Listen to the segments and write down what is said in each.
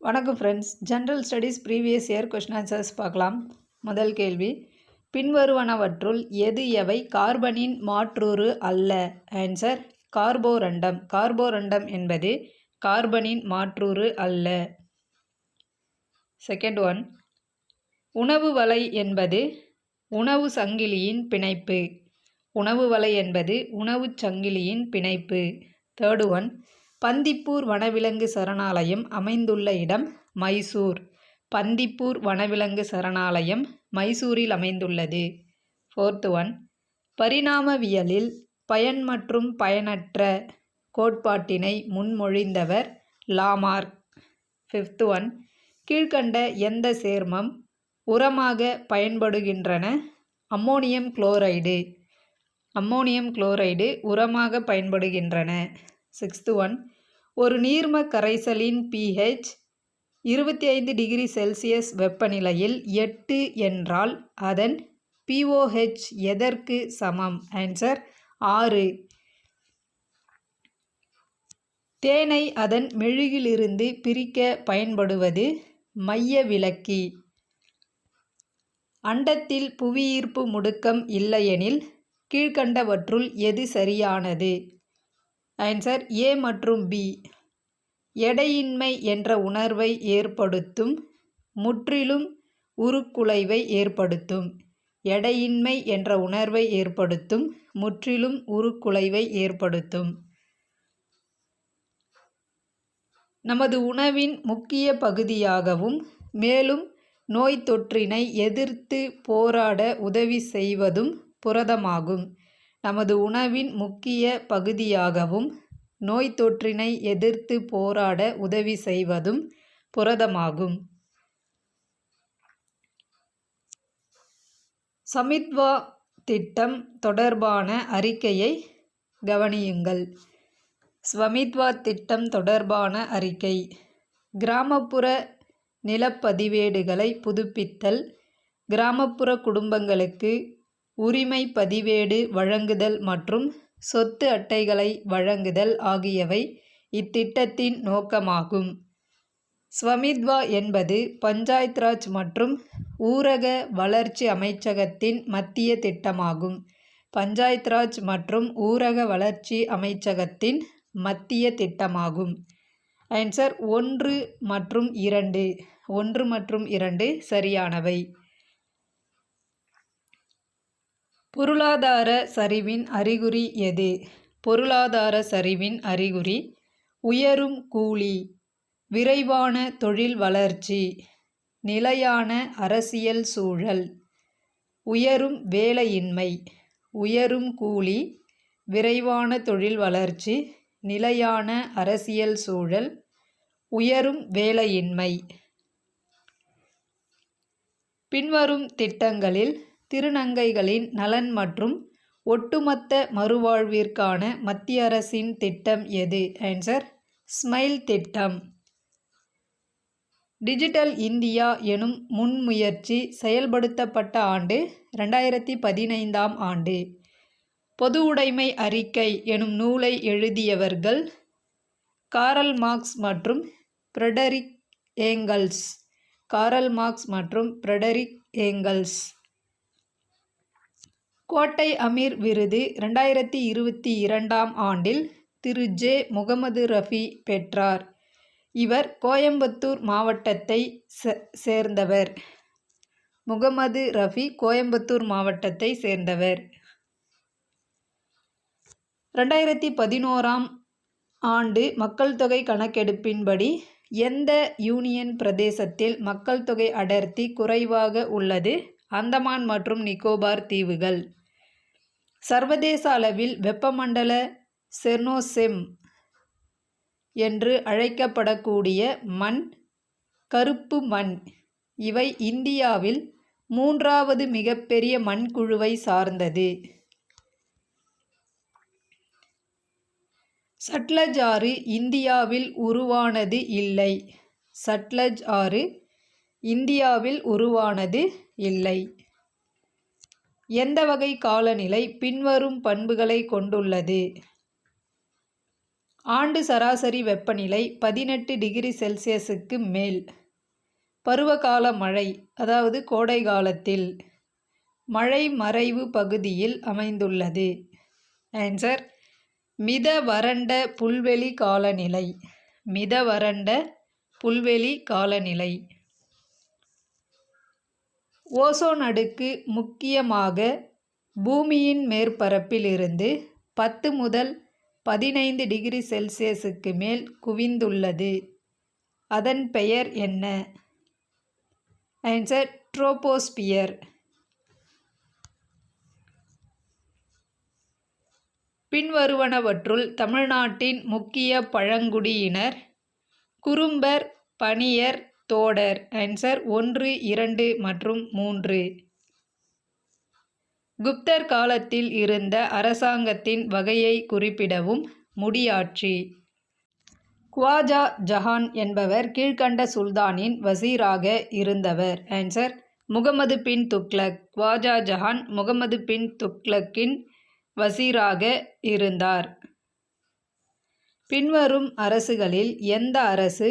வணக்கம் friends. General studies previous year question answers பார்க்கலாம். முதல் கேள்வி, பின்வருவனவற்றுள் எது எவை கார்பனின் மாற்றுரு அல்ல? Answer carborundum. கார்போரண்டம் என்பது கார்பனின் மாற்றுரு அல்ல. செகண்ட் ஒன், உணவு வலை என்பது உணவு சங்கிலியின் பிணைப்பு. உணவு வலை என்பது உணவுச் சங்கிலியின் பிணைப்பு. தேர்டு ஒன், பந்திப்பூர் வனவிலங்கு சரணாலயம் அமைந்துள்ள இடம் மைசூர். பந்திப்பூர் வனவிலங்கு சரணாலயம் மைசூரில் அமைந்துள்ளது. ஃபோர்த் ஒன், பரிணாமவியலில் பயன் மற்றும் பயனற்ற கோட்பாட்டினை முன்மொழிந்தவர் லாமார்க். ஃபிஃப்த் ஒன், கீழ்கண்ட எந்த சேர்மம் உரமாக பயன்படுகின்றன? Ammonium chloride. அம்மோனியம் குளோரைடு உரமாக பயன்படுகின்றன. சிக்ஸ்த் ஒன், ஒரு நீர்ம கரைசலின் pH 25 டிகிரி செல்சியஸ் வெப்பநிலையில் 8 என்றால் அதன் pOH எதற்கு சமம்? ஆன்சர் 6. தேனை அதன் மெழுகிலிருந்து பிரிக்க பயன்படுவது மையவிலக்கி. அண்டத்தில் புவியீர்ப்பு முடுக்கம் இல்லையெனில் கீழ்கண்டவற்றுள் எது சரியானது? ஆன்சர் ஏ மற்றும் பி. எடையின்மை என்ற உணர்வை ஏற்படுத்தும், முற்றிலும் உருக்குலைவை ஏற்படுத்தும். எடையின்மை என்ற உணர்வை ஏற்படுத்தும், முற்றிலும் உருக்குலைவை ஏற்படுத்தும். நமது உணவின் முக்கிய பகுதியாகவும் மேலும் நோய் தொற்றினை எதிர்த்து போராட உதவி செய்வதும் புரதமாகும். நமது உணவின் முக்கிய பகுதியாகவும் நோய் தொற்றினை எதிர்த்து போராட உதவி செய்வதும் புரதமாகும். சமித்வா திட்டம் தொடர்பான அறிக்கையை கவனியுங்கள். ஸ்வமித்வா திட்டம் தொடர்பான அறிக்கை: கிராமப்புற நிலப்பதிவேடுகளை புதுப்பித்தல், கிராமப்புற குடும்பங்களுக்கு உரிமை பதிவேடு வழங்குதல் மற்றும் சொத்து அட்டைகளை வழங்குதல் ஆகியவை இத்திட்டத்தின் நோக்கமாகும். ஸ்வமித்வா என்பது பஞ்சாயத் ராஜ் மற்றும் ஊரக வளர்ச்சி அமைச்சகத்தின் மத்திய திட்டமாகும். பஞ்சாயத் ராஜ் மற்றும் ஊரக வளர்ச்சி அமைச்சகத்தின் மத்திய திட்டமாகும். ஆன்சர் 1 மற்றும் 2. 1 மற்றும் 2 சரியானவை. பொருளாதார சரிவின் அறிகுறி எது? பொருளாதார சரிவின் அறிகுறி உயரும் கூலி, விரைவான தொழில் வளர்ச்சி, நிலையான அரசியல் சூழல். உயரும் வேலையின்மை. உயரும் கூலி, விரைவான தொழில் வளர்ச்சி, நிலையான அரசியல் சூழல், உயரும் வேலையின்மை. பின்வரும் திட்டங்களில் திருநங்கைகளின் நலன் மற்றும் ஒட்டுமொத்த மறுவாழ்விற்கான மத்திய அரசின் திட்டம் எது? ஆன்சர் ஸ்மைல் திட்டம். டிஜிட்டல் இந்தியா எனும் முன்முயற்சி செயல்படுத்தப்பட்ட ஆண்டு 2015ஆம் ஆண்டு. பொது உடைமை அறிக்கை எனும் நூலை எழுதியவர்கள் காரல் மார்க்ஸ் மற்றும் ஃபிரெடரிக் ஏங்கல்ஸ். காரல் மார்க்ஸ் மற்றும் ஃபிரெடரிக் ஏங்கல்ஸ். கோட்டை அமீர் விருது 2022ஆம் ஆண்டில் திரு ஜே. முகமது ரஃபி பெற்றார். இவர் கோயம்புத்தூர் மாவட்டத்தை சேர்ந்தவர். முகமது ரஃபி கோயம்புத்தூர் மாவட்டத்தை சேர்ந்தவர். 2011ஆம் ஆண்டு மக்கள் தொகை கணக்கெடுப்பின்படி எந்த யூனியன் பிரதேசத்தில் மக்கள் தொகை அடர்த்தி குறைவாக உள்ளது? அந்தமான் மற்றும் நிக்கோபார் தீவுகள். சர்வதேச அளவில் வெப்பமண்டல செர்னோசெம் என்று அழைக்கப்படக்கூடிய மண் கருப்பு மண். இவை இந்தியாவில் 3வது மிகப்பெரிய மண்குழுவை சார்ந்தது. சட்லஜ் ஆறு இந்தியாவில் உருவானது இல்லை. சட்லஜ் ஆறு இந்தியாவில் உருவானது இல்லை. எந்த வகை காலநிலை பின்வரும் பண்புகளை கொண்டுள்ளது? ஆண்டு சராசரி வெப்பநிலை 18 டிகிரி செல்சியஸுக்கு மேல். பருவகால மழை அதாவது கோடை காலத்தில். மழை மறைவு பகுதியில் அமைந்துள்ளது. ஆன்சர் மித வறண்ட புல்வெளி காலநிலை. மித வறண்ட புல்வெளி காலநிலை. ஓசோன் அடுக்கு முக்கியமாக பூமியின் மேற்பரப்பில் இருந்து 10 முதல் 15 டிகிரி செல்சியஸுக்கு மேல் குவிந்துள்ளது. அதன் பெயர் என்ன? Answer troposphere. பின்வருவனவற்றுள் தமிழ்நாட்டின் முக்கிய பழங்குடியினர்? குறும்பர், பணியர், தோடர். ஆன்சர் 1, 2 மற்றும் 3. குப்தர் காலத்தில் இருந்த அரசாங்கத்தின் வகையை குறிப்பிடவும். முடியாட்சி. குவாஜா ஜஹான் என்பவர் கீழ்க்கண்ட சுல்தானின் வசீராக இருந்தவர். ஆன்சர் முகமது பின் துக்ளக். குவாஜா ஜஹான் முகமது பின் துக்ளக்கின் வசீராக இருந்தார். பின்வரும் அரசுகளில் எந்த அரசு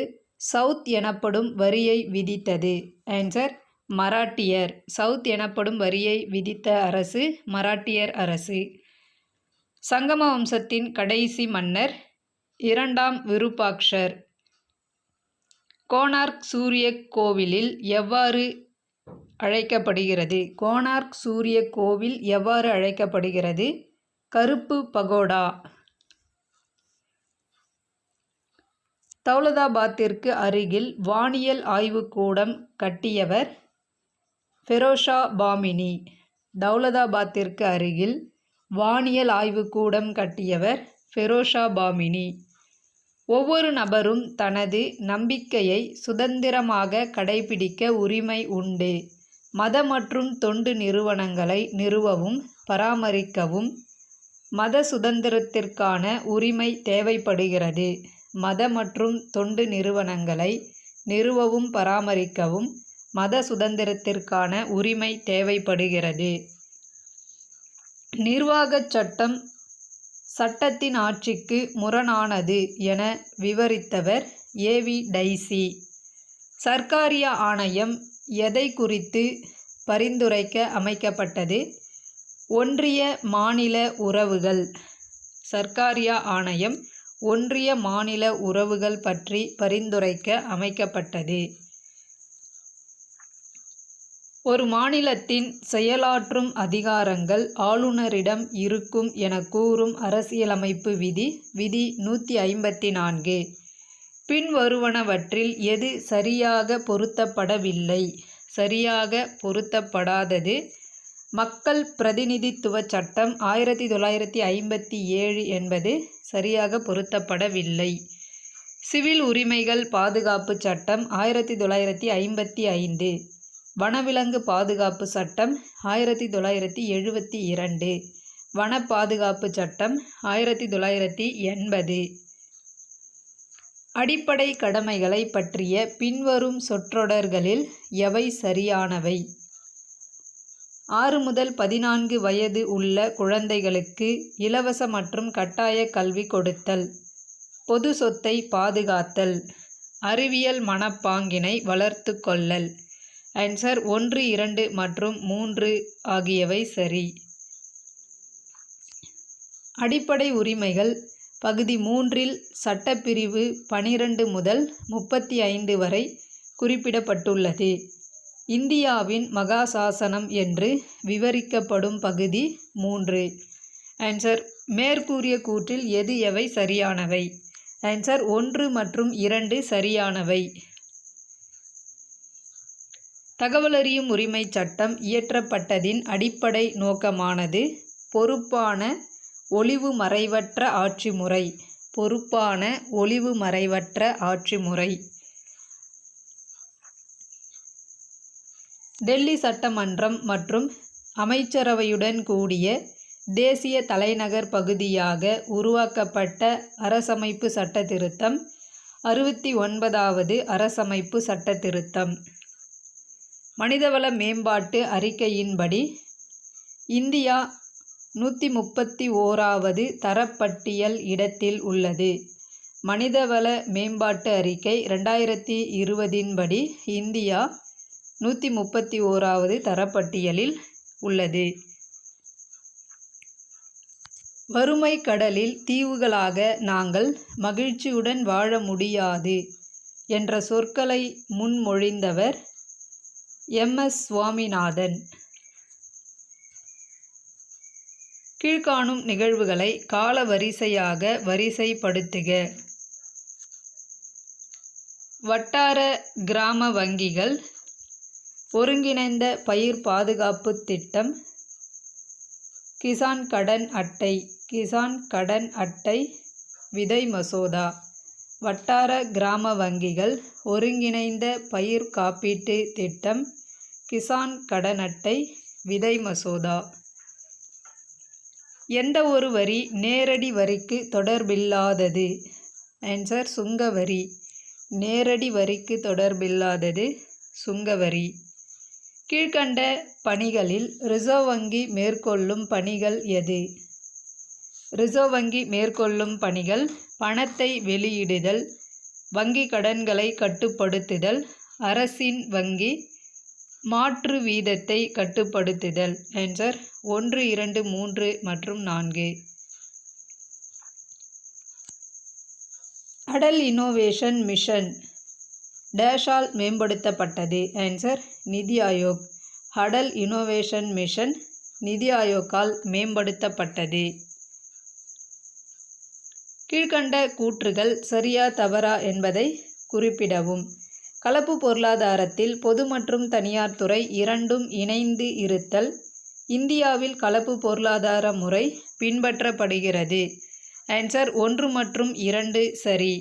சவுத் எனப்படும் வரியை விதித்தது? ஆன்சர் மராட்டியர். சவுத் எனப்படும் வரியை விதித்த அரசு மராட்டியர் அரசு. சங்கம வம்சத்தின் கடைசி மன்னர்? 2ஆம் விருப்பாக்ஷர். கோனார்க் சூரிய கோவிலில் எவ்வாறு அழைக்கப்படுகிறது? கோனார்க் சூரிய கோவில் எவ்வாறு அழைக்கப்படுகிறது? கருப்பு பகோடா. தௌலதாபாத்திற்கு அருகில் வானியல் ஆய்வுக்கூடம் கட்டியவர்? ஃபெரோஷா பாமினி. தௌலதாபாத்திற்கு அருகில் வானியல் ஆய்வுக்கூடம் கட்டியவர் ஃபெரோஷா பாமினி. ஒவ்வொரு நபரும் தனது நம்பிக்கையை சுதந்திரமாக கடைபிடிக்க உரிமை உண்டு. மத மற்றும் தொண்டு நிறுவனங்களை நிறுவவும் பராமரிக்கவும் மத சுதந்திரத்திற்கான உரிமை தேவைப்படுகிறது. மத மற்றும் தொண்டு நிறுவனங்களை நிறுவவும் பராமரிக்கவும் மத சுதந்திரத்திற்கான உரிமை தேவைப்படுகிறது. நிர்வாகச் சட்டம் சட்டத்தின் ஆட்சிக்கு முரணானது என விவரித்தவர் ஏவி டைசி. சர்க்காரியா ஆணையம் எதை குறித்து பரிந்துரைக்க அமைக்கப்பட்டது? ஒன்றிய மாநில உறவுகள். சர்க்காரியா ஆணையம் ஒன்றிய மாநில உறவுகள் பற்றி பரிந்துரைக்க அமைக்கப்பட்டது. ஒரு மாநிலத்தின் செயலாற்றும் அதிகாரங்கள் ஆளுநரிடம் இருக்கும் என கூறும் அரசியலமைப்பு விதி விதி 154. பின்வருவனவற்றில் எது சரியாக பொருத்தப்படவில்லை? சரியாக பொருத்தப்படாதது மக்கள் பிரதிநிதித்துவ சட்டம் 1957 என்பது சரியாக பொருத்தப்படவில்லை. சிவில் உரிமைகள் பாதுகாப்பு சட்டம் 1955. வனவிலங்கு பாதுகாப்பு சட்டம் 1972. வன பாதுகாப்பு சட்டம் 1980. அடிப்படை கடமைகளை பற்றிய பின்வரும் சொற்றொடர்களில் எவை சரியானவை? 6 முதல் 14 வயது உள்ள குழந்தைகளுக்கு இலவச மற்றும் கட்டாய கல்வி கொடுத்தல். பொது சொத்தை பாதுகாத்தல். அறிவியல் மனப்பாங்கினை வளர்த்து கொள்ளல். ஆன்சர் 1, 2 மற்றும் 3 ஆகியவை சரி. அடிப்படை உரிமைகள் பகுதி 3இல் சட்டப்பிரிவு 12 முதல் 35 வரை குறிப்பிடப்பட்டுள்ளது. இந்தியாவின் மகாசாசனம் என்று விவரிக்கப்படும் பகுதி 3. ஆன்சர் மேற்கூறிய கூற்றில் எது எவை சரியானவை? ஆன்சர் 1 மற்றும் 2 சரியானவை. தகவலறியும் உரிமை சட்டம் இயற்றப்பட்டதின் அடிப்படை நோக்கமானது பொறுப்பான ஒளிவு மறைவற்ற ஆட்சி முறை. பொறுப்பான ஒளிவு மறைவற்ற ஆட்சி முறை. டெல்லி சட்டமன்றம் மற்றும் அமைச்சரவையுடன் கூடிய தேசிய தலைநகர் பகுதியாக உருவாக்கப்பட்ட அரசமைப்பு சட்ட திருத்தம் 69வது அரசமைப்பு சட்ட திருத்தம். மனிதவள மேம்பாட்டு அறிக்கையின்படி இந்தியா 131வது தரப்பட்டியல் இடத்தில் உள்ளது. மனிதவள மேம்பாட்டு அறிக்கை 2020 படி இந்தியா 131வது தரப்பட்டியலில் உள்ளது. வறுமை கடலில் தீவுகளாக நாங்கள் மகிழ்ச்சியுடன் வாழ முடியாது என்ற சொற்களை முன்மொழிந்தவர் எம்.எஸ். சுவாமிநாதன். கீழ்காணும் நிகழ்வுகளை கால வரிசையாக வரிசைப்படுத்துக. வட்டார கிராம வங்கிகள், ஒருங்கிணைந்த பயிர் பாதுகாப்பு திட்டம், கிசான் கடன் அட்டை விதை மசோதா. வட்டார கிராம வங்கிகள், ஒருங்கிணைந்த பயிர் காப்பீட்டு திட்டம், கிசான் கடன் அட்டை விதை மசோதா. எந்த ஒரு வரி நேரடி வரிக்கு தொடர்பில்லாதது? ஆன்சர் சுங்கவரி. நேரடி வரிக்கு தொடர்பில்லாதது சுங்கவரி. கீழ்கண்ட பணிகளில் ரிசர்வ் வங்கி மேற்கொள்ளும் பணிகள் எது? ரிசர்வ் வங்கி மேற்கொள்ளும் பணிகள் பணத்தை வெளியிடுதல், வங்கி கடன்களை கட்டுப்படுத்துதல், அரசின் வங்கி மாற்று வீதத்தை கட்டுப்படுத்துதல். ஆன்சர் 1, 2, 3 மற்றும் 4. அடல் இன்னோவேஷன் மிஷன் டேஷால் மேம்படுத்தப்பட்டது? Answer NITI Aayog. Atal innovation mission நிதி ஆயோக்கால் மேம்படுத்தப்பட்டது. கீழ்கண்ட கூற்றுகள் சரியா தவறா என்பதை குறிப்பிடவும். கலப்பு பொருளாதாரத்தில் பொது மற்றும் தனியார் துறை இரண்டும் இணைந்து இருத்தல். இந்தியாவில் கலப்பு பொருளாதார முறை பின்பற்றப்படுகிறது. ஆன்சர் 1 மற்றும் 2 சரி.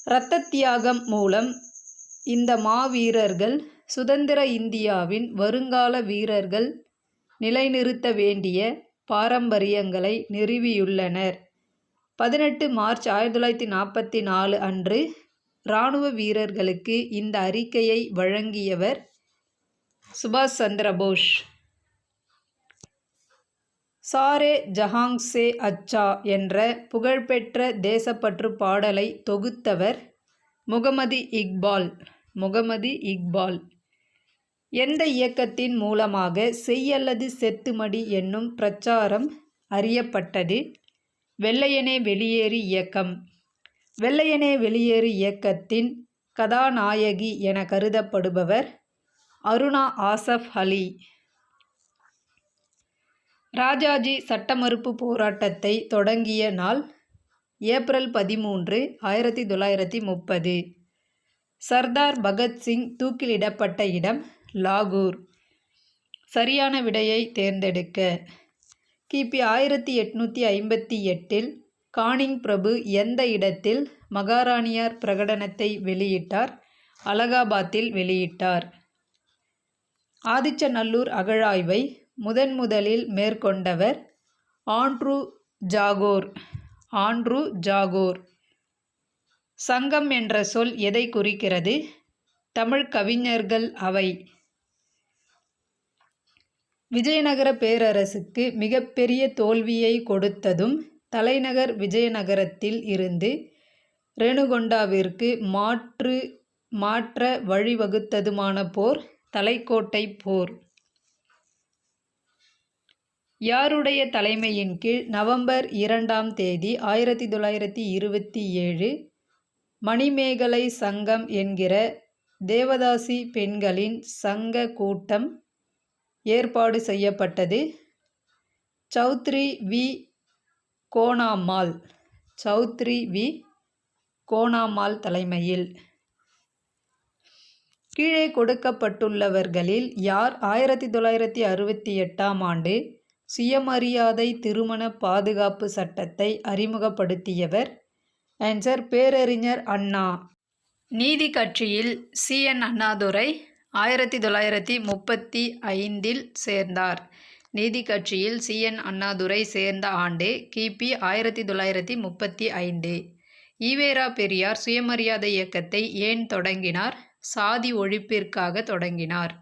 இரத்த தியாகம் மூலம் இந்த மாவீரர்கள் சுதந்திர இந்தியாவின் வருங்கால வீரர்கள் நிலைநிறுத்த வேண்டிய பாரம்பரியங்களை நிறுவியுள்ளனர். 18 மார்ச் 1944 அன்று இராணுவ வீரர்களுக்கு இந்த அறிக்கையை வழங்கியவர் சுபாஷ் சந்திரபோஸ். சாரே ஜஹாங் சே அச்சா என்ற புகழ்பெற்ற தேசப்பற்று பாடலை தொகுத்தவர் முகமது இக்பால். எந்த இயக்கத்தின் மூலமாக செய் அல்லது செத்து மடி என்னும் பிரச்சாரம் அறியப்பட்டது? வெள்ளையனே வெளியேறு இயக்கம். வெள்ளையனே வெளியேறு இயக்கத்தின் கதாநாயகி என கருதப்படுபவர் அருணா ஆசஃப் அலி. ராஜாஜி சட்ட மறுப்பு போராட்டத்தை தொடங்கிய நாள் ஏப்ரல் 13, 1930. சர்தார் பகத்சிங் தூக்கிலிடப்பட்ட இடம் லாகூர். சரியான விடையை தேர்ந்தெடுக்க. கிபி 1858 கானிங் பிரபு எந்த இடத்தில் மகாராணியார் பிரகடனத்தை வெளியிட்டார்? அலகாபாத்தில் வெளியிட்டார். ஆதிச்சநல்லூர் அகழாய்வை முதலில் மேற்கொண்டவர் ஆண்ட்ரூ ஜாகோர். சங்கம் என்ற சொல் எதை குறிக்கிறது? தமிழ் கவிஞர்கள் அவை. விஜயநகர பேரரசுக்கு மிகப்பெரிய தோல்வியை கொடுத்ததும் தலைநகர் விஜயநகரத்தில் இருந்து ரேணுகொண்டாவிற்கு மாற்ற வழிவகுத்ததுமான போர் தலைக்கோட்டை போர். யாருடைய தலைமையின் கீழ் நவம்பர் 2 1927 மணிமேகலை சங்கம் என்கிற தேவதாசி பெண்களின் சங்க கூட்டம் ஏற்பாடு செய்யப்பட்டது? சௌத்ரி வி கோனாமால் தலைமையில். கீழே கொடுக்கப்பட்டுள்ளவர்களில் யார் 1968 ஆண்டு சுயமரியாதை திருமண பாதுகாப்பு சட்டத்தை அறிமுகப்படுத்தியவர்? ஆன்சர் பேரறிஞர் அண்ணா. நீதி கட்சியில் சி.என். அண்ணாதுரை 1935 சேர்ந்தார். நீதி கட்சியில் சி.என். அண்ணாதுரை சேர்ந்த ஆண்டு கிபி 1935. ஈவேரா பெரியார் சுயமரியாதை இயக்கத்தை ஏன் தொடங்கினார்? சாதி ஒழிப்பிற்காக தொடங்கினார்.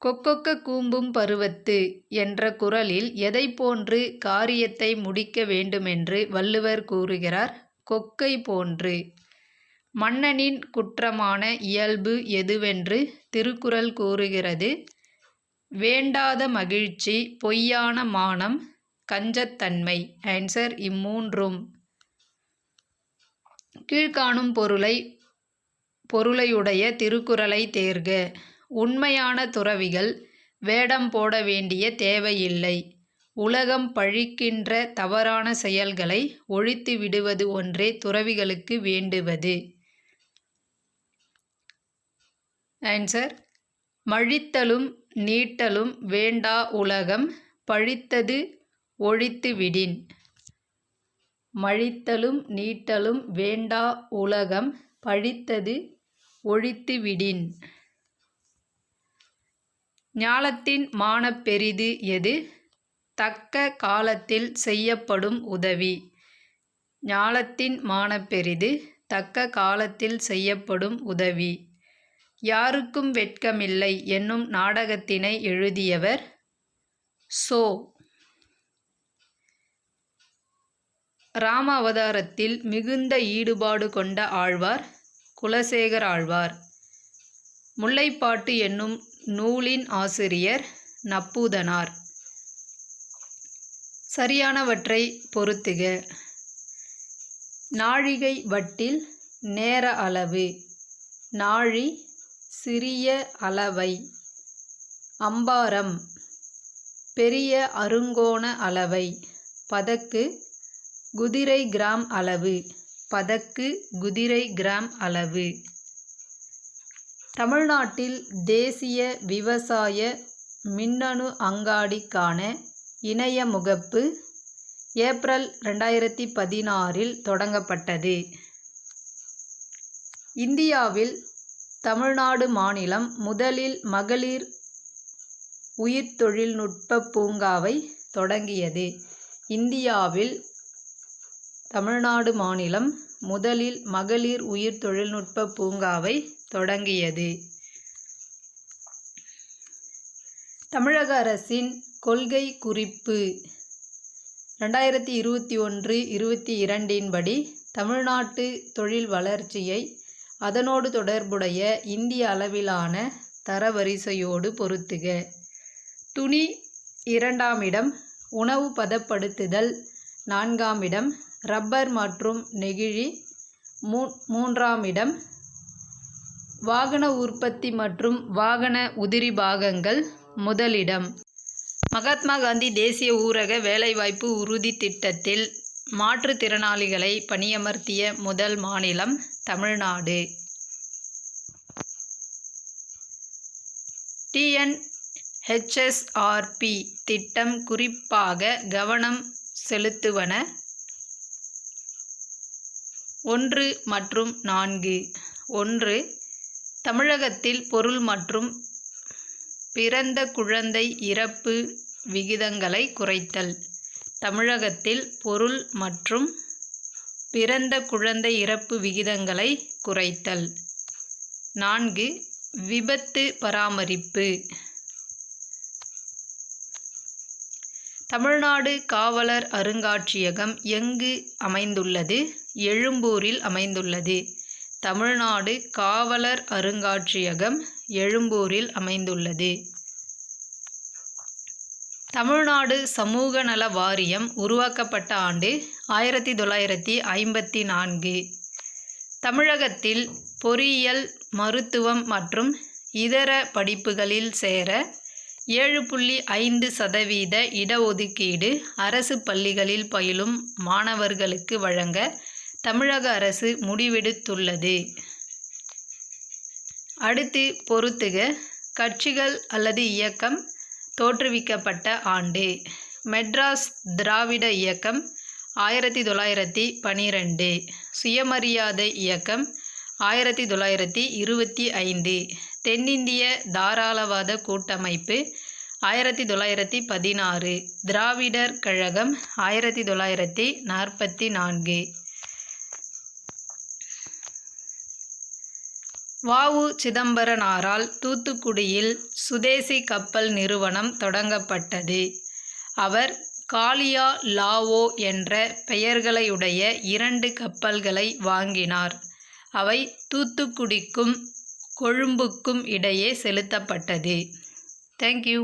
கொக்கொக்க கூம்பும் பருவத்து என்ற குறளில் எதை போன்று காரியத்தை முடிக்க வேண்டுமென்று வள்ளுவர் கூறுகிறார்? கொக்கை போன்று. மன்னனின் குற்றமான இயல்பு எதுவென்று திருக்குறள் கூறுகிறது? வேண்டாத மகிழ்ச்சி, பொய்யான மானம், கஞ்சத்தன்மை. ஆன்சர் இம்மூன்றும். கீழ்காணும் பொருளையுடைய திருக்குறளை தேர்க. உண்மையான துறவிகள் வேடம் போட வேண்டிய தேவையில்லை. உலகம் பழிக்கின்ற தவறான செயல்களை ஒழித்து விடுவது ஒன்றே துறவிகளுக்கு வேண்டுவது. ஆன்சர் மழித்தலும் நீட்டலும் வேண்டா உலகம் பழித்தது ஒழித்து விடின். மழித்தலும் நீட்டலும் வேண்டா உலகம் பழித்தது ஒழித்து விடின். ஞாலத்தின் மானப் பெரிது எது? தக்க காலத்தில் செய்யப்படும் உதவி. ஞாலத்தின் மானப் பெரிது, தக்க காலத்தில் செய்யப்படும் உதவி. யாருக்கும் வெட்கமில்லை என்னும் நாடகத்தினை எழுதியவர்? சோ. ராம அவதாரத்தில் மிகுந்த ஈடுபாடு கொண்ட ஆழ்வார்? குலசேகர ஆழ்வார். முல்லைப்பாட்டு என்னும் நூலின் ஆசிரியர்? நப்பூதனார். சரியானவற்றை பொறுத்துக. நாழிகை வட்டில் நேர அளவு. நாழி சிறிய அளவை. அம்பாரம் பெரிய அருங்கோண அளவை. பதக்கு குதிரை கிராம் அளவு. பதக்கு குதிரை கிராம் அளவு. தமிழ்நாட்டில் தேசிய விவசாய மின்னணு அங்காடிக்கான இணைய முகப்பு ஏப்ரல் 2016 தொடங்கப்பட்டது. இந்தியாவில் தமிழ்நாடு மாநிலம் முதலில் மகளிர் உயிர் தொழில்நுட்ப பூங்காவை தொடங்கியது. இந்தியாவில் தமிழ்நாடு மாநிலம் முதலில் மகளிர் உயிர் தொழில்நுட்ப பூங்காவை தொடங்கியது. தமிழக அரசின் கொள்கை குறிப்பு 2021-22 படி தமிழ்நாட்டு தொழில் வளர்ச்சியை அதனோடு தொடர்புடைய இந்திய அளவிலான தரவரிசையோடு பொருத்துக. துணி 2ஆம் இடம், உணவு பதப்படுத்துதல் 4ஆம் இடம், ரப்பர் மற்றும் நெகிழி 3ஆம் இடம், வாகன உற்பத்தி மற்றும் வாகன உதிரி பாகங்கள் முதலிடம். மகாத்மா காந்தி தேசிய ஊரக வேலைவாய்ப்பு உறுதி திட்டத்தில் மாற்றுத்திறனாளிகளை பணியமர்த்திய முதல் மாநிலம் தமிழ்நாடு. TNHSRP திட்டம் குறிப்பாக கவனம் செலுத்துவன 1 மற்றும் 4. 1. தமிழகத்தில் பொருள் மற்றும் பிறந்த குழந்தை இறப்பு விகிதங்களை குறைத்தல். தமிழகத்தில் பொருள் மற்றும் பிறந்த குழந்தை இறப்பு விகிதங்களை குறைத்தல். 4. விபத்து பராமரிப்பு. தமிழ்நாடு காவலர் அருங்காட்சியகம் எங்கு அமைந்துள்ளது? எழும்பூரில் அமைந்துள்ளது. தமிழ்நாடு காவலர் அருங்காட்சியகம் எழும்பூரில் அமைந்துள்ளது. தமிழ்நாடு சமூக நல வாரியம் உருவாக்கப்பட்ட ஆண்டு 1954. தமிழகத்தில் பொறியியல், மருத்துவம் மற்றும் இதர படிப்புகளில் சேர 7.5% இடஒதுக்கீடு அரசு பள்ளிகளில் பயிலும் மாணவர்களுக்கு வழங்க தமிழக அரசு முடிவெடுத்துள்ளது. அடுத்து பொறுத்துக. கட்சிகள் அல்லது இயக்கம் தோற்றுவிக்கப்பட்ட ஆண்டு. மெட்ராஸ் திராவிட இயக்கம் 1912. சுயமரியாதை இயக்கம் 1925. தென்னிந்திய தாராளவாத கூட்டமைப்பு 1916. திராவிடர் கழகம் 1944. வ.உ. சிதம்பரனாரால் தூத்துக்குடியில் சுதேசி கப்பல் நிறுவனம் தொடங்கப்பட்டது. அவர் காளியா லாவோ என்ற பெயர்களையுடைய 2 கப்பல்களை வாங்கினார். அவை தூத்துக்குடிக்கும் கொழும்புக்கும் இடையே செலுத்தப்பட்டது. தேங்க்யூ.